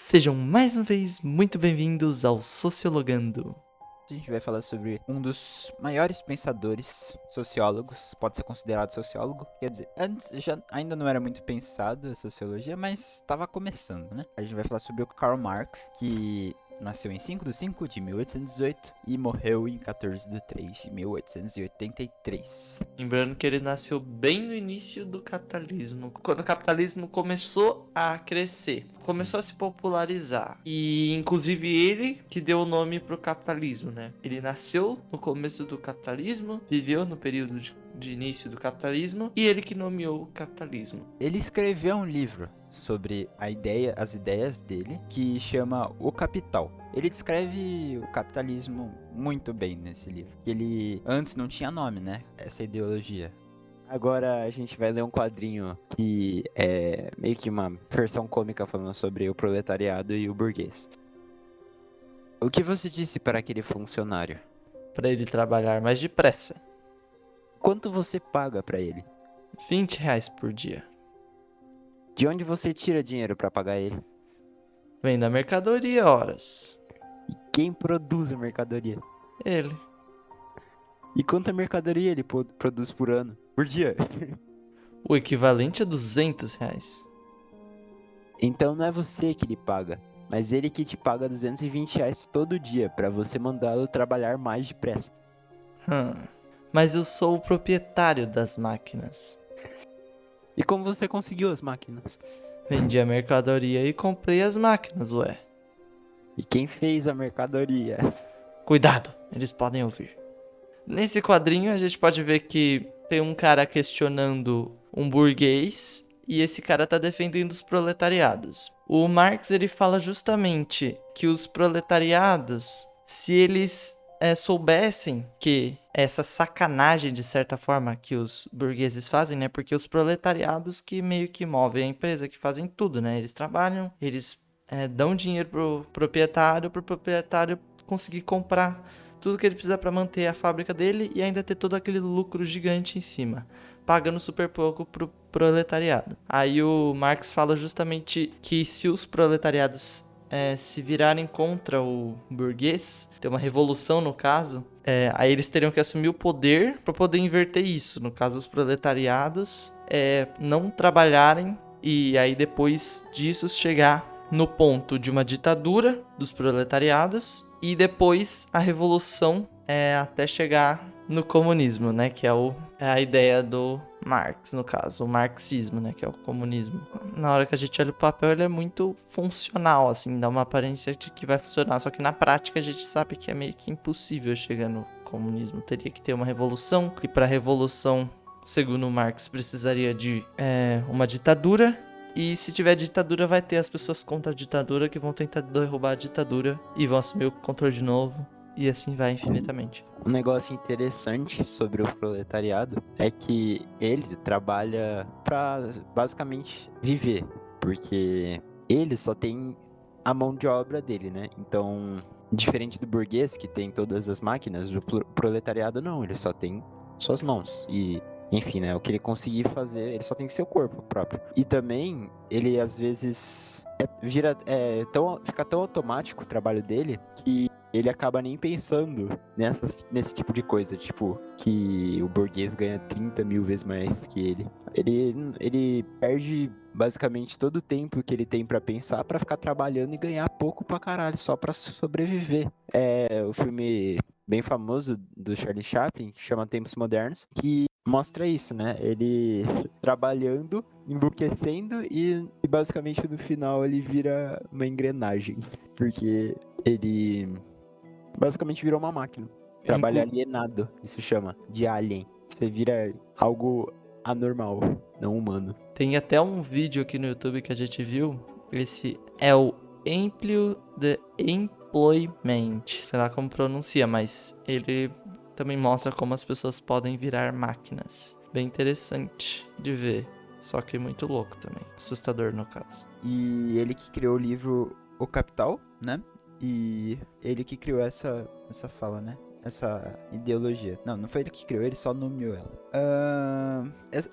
Sejam mais uma vez muito bem-vindos ao Sociologando. A gente vai falar sobre um dos maiores pensadores, sociólogos, pode ser considerado sociólogo. Quer dizer, antes ainda não era muito pensada a sociologia, mas estava começando, né? A gente vai falar sobre o Karl Marx, que nasceu em 5 de 5 de 1818 e morreu em 14 de 3 de 1883. Lembrando que ele nasceu bem no início do capitalismo, quando o capitalismo começou a crescer, começou a se popularizar. E inclusive ele que deu o nome pro capitalismo, né? Ele nasceu no começo do capitalismo, viveu no período de início do capitalismo e ele que nomeou o capitalismo. Ele escreveu um livro sobre as ideias dele, que chama O Capital. Ele descreve o capitalismo muito bem nesse livro. Que ele antes não tinha nome, né? Essa ideologia. Agora a gente vai ler um quadrinho que é meio que uma versão cômica falando sobre o proletariado e o burguês. O que você disse para aquele funcionário? Para ele trabalhar mais depressa. Quanto você paga para ele? R$ 20 por dia. De onde você tira dinheiro para pagar ele? Vem da mercadoria, horas. E quem produz a mercadoria? Ele. E quanta mercadoria ele produz por ano? Por dia? O equivalente a R$ 200. Então não é você que lhe paga, mas ele que te paga R$ 220 todo dia para você mandá-lo trabalhar mais depressa. Mas eu sou o proprietário das máquinas. E como você conseguiu as máquinas? Vendi a mercadoria e comprei as máquinas, ué. E quem fez a mercadoria? Cuidado, eles podem ouvir. Nesse quadrinho a gente pode ver que tem um cara questionando um burguês e esse cara tá defendendo os proletariados. O Marx ele fala justamente que os proletariados, se eles soubessem que essa sacanagem de certa forma que os burgueses fazem, né? Porque os proletariados que meio que movem a empresa, que fazem tudo, né? Eles trabalham, eles dão dinheiro pro proprietário conseguir comprar tudo que ele precisa para manter a fábrica dele e ainda ter todo aquele lucro gigante em cima, pagando super pouco pro proletariado. Aí o Marx fala justamente que se os proletariados se virarem contra o burguês, ter uma revolução no caso, aí eles teriam que assumir o poder para poder inverter isso. No caso, os proletariados não trabalharem e aí depois disso chegar no ponto de uma ditadura dos proletariados e depois a revolução até chegar no comunismo, né? Que é a ideia do Marx, no caso, o marxismo, né? Que é o comunismo. Na hora que a gente olha o papel, ele é muito funcional, assim, dá uma aparência de que vai funcionar. Só que na prática a gente sabe que é meio que impossível chegar no comunismo. Teria que ter uma revolução, e para a revolução, segundo Marx, precisaria de uma ditadura. E se tiver ditadura, vai ter as pessoas contra a ditadura que vão tentar derrubar a ditadura e vão assumir o controle de novo. E assim vai infinitamente. Um negócio interessante sobre o proletariado é que ele trabalha pra basicamente viver, porque ele só tem a mão de obra dele, né? Então, diferente do burguês que tem todas as máquinas, o proletariado não, ele só tem suas mãos e enfim, né? O que ele conseguir fazer, ele só tem seu corpo próprio. E também, ele às vezes fica tão automático o trabalho dele que ele acaba nem pensando nesse tipo de coisa. Tipo, que o burguês ganha 30 mil vezes mais que ele. Ele perde basicamente todo o tempo que ele tem pra pensar pra ficar trabalhando e ganhar pouco pra caralho, só pra sobreviver. É o filme bem famoso do Charlie Chaplin, que chama Tempos Modernos, que mostra isso, né? Ele trabalhando, enlouquecendo e basicamente no final ele vira uma engrenagem. Porque ele basicamente virou uma máquina. Trabalha alienado, isso chama, de alien. Você vira algo anormal, não humano. Tem até um vídeo aqui no YouTube que a gente viu. Esse é o Amplio the Employment. Sei lá como pronuncia, mas ele também mostra como as pessoas podem virar máquinas. Bem interessante de ver. Só que muito louco também. Assustador no caso. E ele que criou o livro O Capital, né? E ele que criou essa fala, né? essa ideologia. Não foi ele que criou, ele só nomeou ela.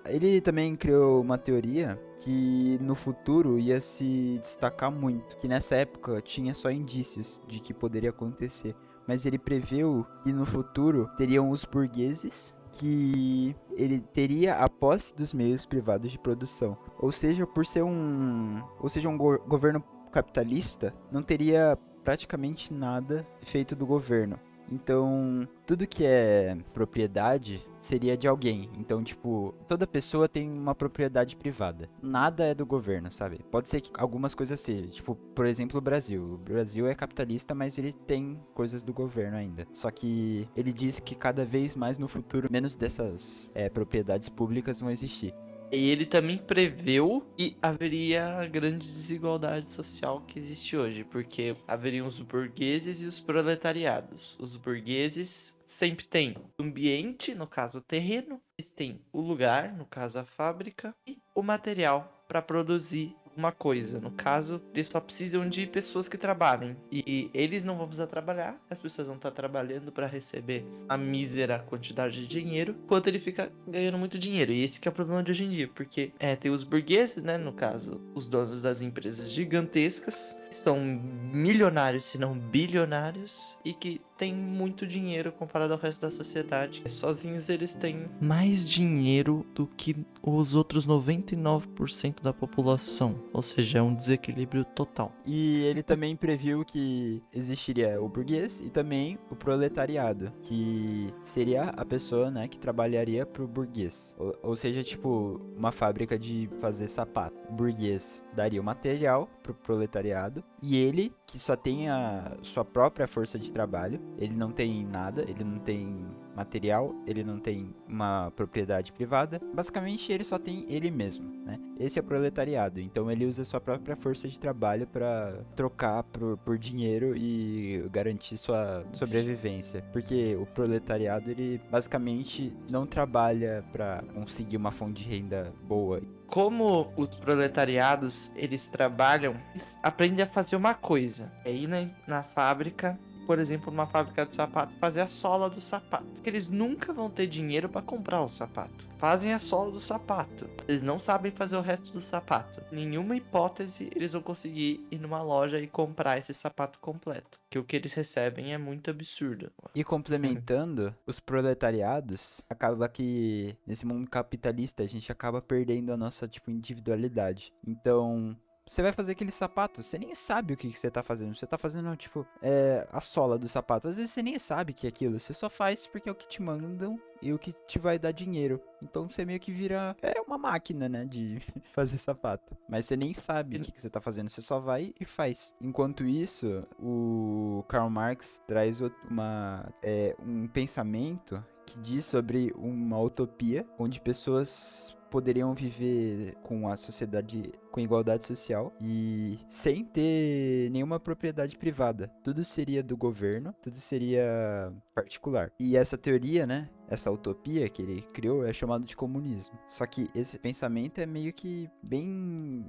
Ele também criou uma teoria que no futuro ia se destacar muito, que nessa época tinha só indícios de que poderia acontecer, mas ele previu que no futuro teriam os burgueses, que ele teria a posse dos meios privados de produção. Ou seja, um governo capitalista, não teria praticamente nada feito do governo. Então, tudo que é propriedade seria de alguém. Então, tipo, toda pessoa tem uma propriedade privada. Nada é do governo, sabe? Pode ser que algumas coisas sejam. Tipo, por exemplo, o Brasil. O Brasil é capitalista, mas ele tem coisas do governo ainda. Só que ele diz que cada vez mais no futuro, menos dessas propriedades públicas vão existir. E ele também preveu que haveria a grande desigualdade social que existe hoje, porque haveriam os burgueses e os proletariados. Os burgueses sempre têm o ambiente, no caso o terreno, eles têm o lugar, no caso a fábrica, e o material para produzir uma coisa. No caso, eles só precisam de pessoas que trabalhem. E eles não vão precisar trabalhar, as pessoas vão estar trabalhando para receber a mísera quantidade de dinheiro, enquanto ele fica ganhando muito dinheiro. E esse que é o problema de hoje em dia, porque tem os burgueses, né, no caso, os donos das empresas gigantescas, que são milionários, se não bilionários, e que têm muito dinheiro comparado ao resto da sociedade. Sozinhos eles têm mais dinheiro do que os outros 99% da população. Ou seja, é um desequilíbrio total. E ele também previu que existiria o burguês e também o proletariado, que seria a pessoa, né, que trabalharia pro burguês. Ou seja, tipo, uma fábrica de fazer sapato. O burguês daria o material pro proletariado e ele, que só tem a sua própria força de trabalho, ele não tem nada, ele não tem material, ele não tem uma propriedade privada, basicamente ele só tem ele mesmo, né? Esse é o proletariado, então ele usa sua própria força de trabalho para trocar por dinheiro e garantir sua sobrevivência, porque o proletariado ele basicamente não trabalha para conseguir uma fonte de renda boa. Como os proletariados, eles trabalham, eles aprendem a fazer uma coisa. É ir na fábrica, por exemplo, numa fábrica de sapato, fazer a sola do sapato. Porque eles nunca vão ter dinheiro para comprar o sapato. Fazem a sola do sapato. Eles não sabem fazer o resto do sapato. Nenhuma hipótese eles vão conseguir ir numa loja e comprar esse sapato completo. Que o que eles recebem é muito absurdo. E complementando, os proletariados, acaba que nesse mundo capitalista a gente acaba perdendo a nossa, tipo, individualidade. Então, você vai fazer aquele sapato, você nem sabe o que você tá fazendo. Você tá fazendo, tipo, a sola do sapato. Às vezes você nem sabe que é aquilo. Você só faz porque é o que te mandam e o que te vai dar dinheiro. Então você meio que vira uma máquina, né, de fazer sapato. Mas você nem sabe o que você tá fazendo. Você só vai e faz. Enquanto isso, o Karl Marx traz um pensamento que diz sobre uma utopia onde pessoas poderiam viver com a sociedade, com igualdade social e sem ter nenhuma propriedade privada. Tudo seria do governo, tudo seria particular. E essa teoria, né, essa utopia que ele criou é chamado de comunismo. Só que esse pensamento é meio que bem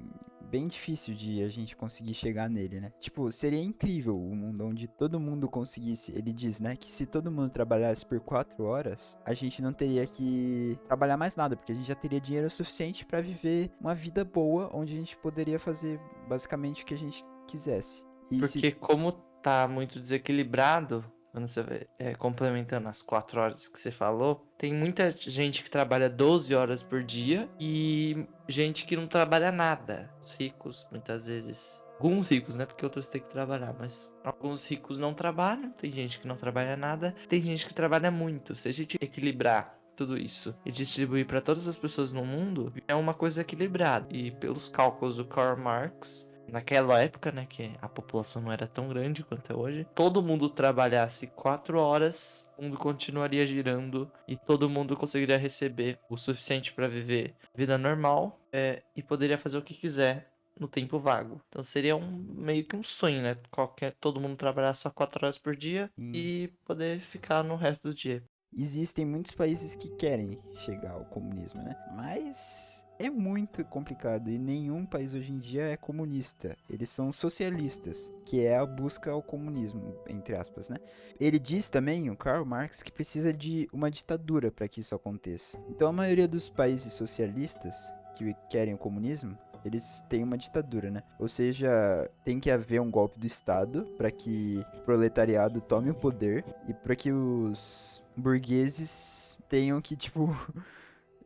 difícil de a gente conseguir chegar nele, né? Tipo, seria incrível um mundo onde todo mundo conseguisse, ele diz, né, que se todo mundo trabalhasse por 4 horas, a gente não teria que trabalhar mais nada, porque a gente já teria dinheiro suficiente para viver uma vida boa, onde a gente poderia fazer basicamente o que a gente quisesse. Porque como tá muito desequilibrado, quando você vai complementando as 4 horas que você falou, tem muita gente que trabalha 12 horas por dia e gente que não trabalha nada. Os ricos, muitas vezes. Alguns ricos, né? Porque outros têm que trabalhar, mas alguns ricos não trabalham, tem gente que não trabalha nada, tem gente que trabalha muito. Se a gente equilibrar tudo isso e distribuir para todas as pessoas no mundo, é uma coisa equilibrada. E pelos cálculos do Karl Marx, naquela época, né, que a população não era tão grande quanto é hoje, todo mundo trabalhasse 4 horas, o mundo continuaria girando e todo mundo conseguiria receber o suficiente para viver vida normal e poderia fazer o que quiser no tempo vago. Então seria meio que um sonho, né? Todo mundo trabalhar só 4 horas por dia e poder ficar no resto do dia. existem muitos países que querem chegar ao comunismo, né? Mas é muito complicado e nenhum país hoje em dia é comunista. Eles são socialistas, que é a busca ao comunismo, entre aspas, né? Ele diz também, o Karl Marx, que precisa de uma ditadura para que isso aconteça. Então a maioria dos países socialistas que querem o comunismo, eles têm uma ditadura, né? Ou seja, tem que haver um golpe do Estado para que o proletariado tome o poder e para que os burgueses tenham que, tipo,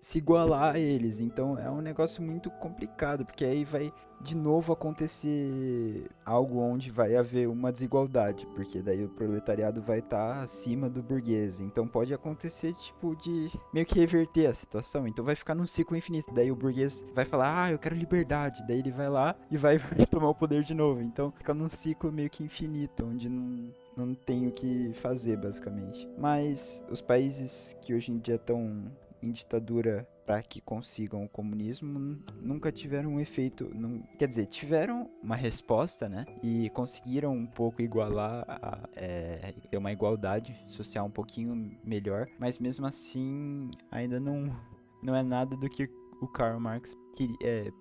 se igualar a eles. Então é um negócio muito complicado, porque aí vai de novo acontecer algo onde vai haver uma desigualdade, porque daí o proletariado vai estar acima do burguês. Então pode acontecer tipo de meio que reverter a situação. Então vai ficar num ciclo infinito. Daí o burguês vai falar: "Ah, eu quero liberdade". Daí ele vai lá e vai tomar o poder de novo. Então fica num ciclo meio que infinito, onde não tem o que fazer, basicamente. Mas os países que hoje em dia estão em ditadura para que consigam o comunismo nunca tiveram um efeito, quer dizer, tiveram uma resposta, né, e conseguiram um pouco igualar, ter uma igualdade social um pouquinho melhor, mas mesmo assim ainda não é nada do que o Karl Marx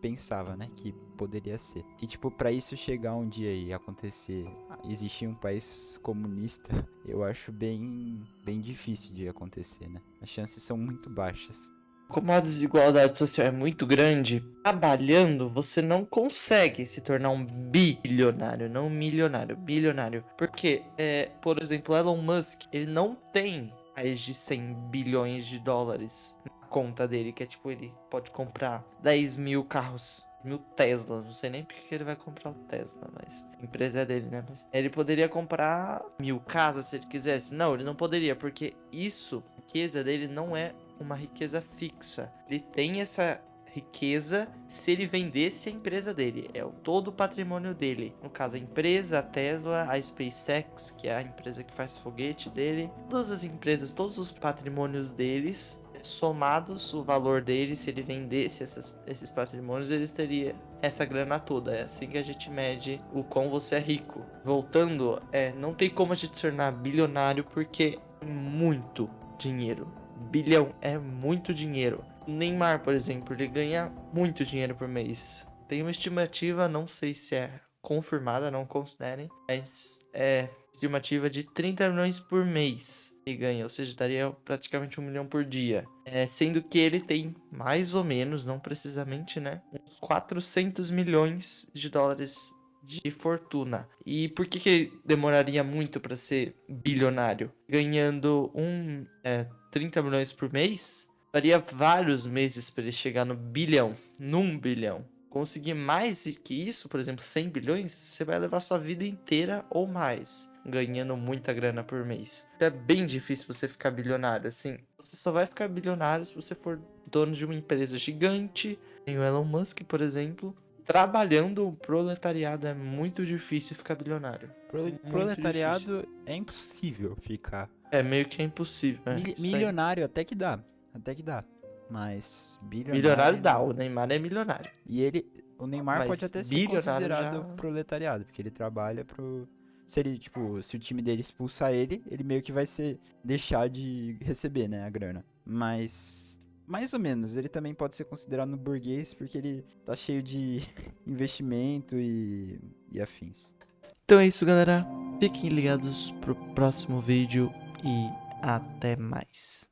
pensava, né, que poderia ser. E tipo, para isso chegar um dia e acontecer, existir um país comunista, eu acho bem difícil de acontecer, né? As chances são muito baixas. Como a desigualdade social é muito grande, trabalhando você não consegue se tornar um bilionário, não um milionário, bilionário. Porque, por exemplo, Elon Musk, ele não tem mais de 100 bilhões de dólares na conta dele, que é tipo, ele pode comprar 10 mil carros, 1000 Teslas, não sei nem porque que ele vai comprar o Tesla, mas a empresa é dele, né? Mas ele poderia comprar 1000 casas se ele quisesse. Não, ele não poderia, porque isso, a riqueza dele não é uma riqueza fixa. Ele tem essa riqueza se ele vendesse a empresa dele. É todo o patrimônio dele. No caso, a empresa, a Tesla, a SpaceX, que é a empresa que faz foguete dele. Todas as empresas, todos os patrimônios deles, somados o valor dele, se ele vendesse esses patrimônios, eles teria essa grana toda. É assim que a gente mede o quão você é rico. Voltando, não tem como a gente se tornar bilionário porque é muito dinheiro. Bilhão é muito dinheiro. O Neymar, por exemplo, ele ganha muito dinheiro por mês. Tem uma estimativa, não sei se é confirmada, não considerem, mas é estimativa de 30 milhões por mês que ganha, ou seja, daria praticamente 1 milhão por dia. Sendo que ele tem mais ou menos, não precisamente, né, uns 400 milhões de dólares de fortuna. E por que demoraria muito para ser bilionário? Ganhando 30 milhões por mês, faria vários meses para ele chegar no bilhão, num bilhão. Conseguir mais que isso, por exemplo, 100 bilhões, você vai levar sua vida inteira ou mais, ganhando muita grana por mês. É bem difícil você ficar bilionário, assim. Você só vai ficar bilionário se você for dono de uma empresa gigante, tem o Elon Musk, por exemplo. Trabalhando o proletariado é muito difícil ficar bilionário. Proletariado é impossível ficar. É meio que é impossível, né? Milionário até que dá. Mas Milionário dá, o Neymar é milionário. E o Neymar Mas pode até ser bilionário considerado já... proletariado, porque ele trabalha se o time dele expulsar ele meio que vai deixar de receber, né, a grana. Mas mais ou menos, ele também pode ser considerado no burguês, porque ele tá cheio de investimento e afins. Então é isso, galera. Fiquem ligados pro próximo vídeo e até mais.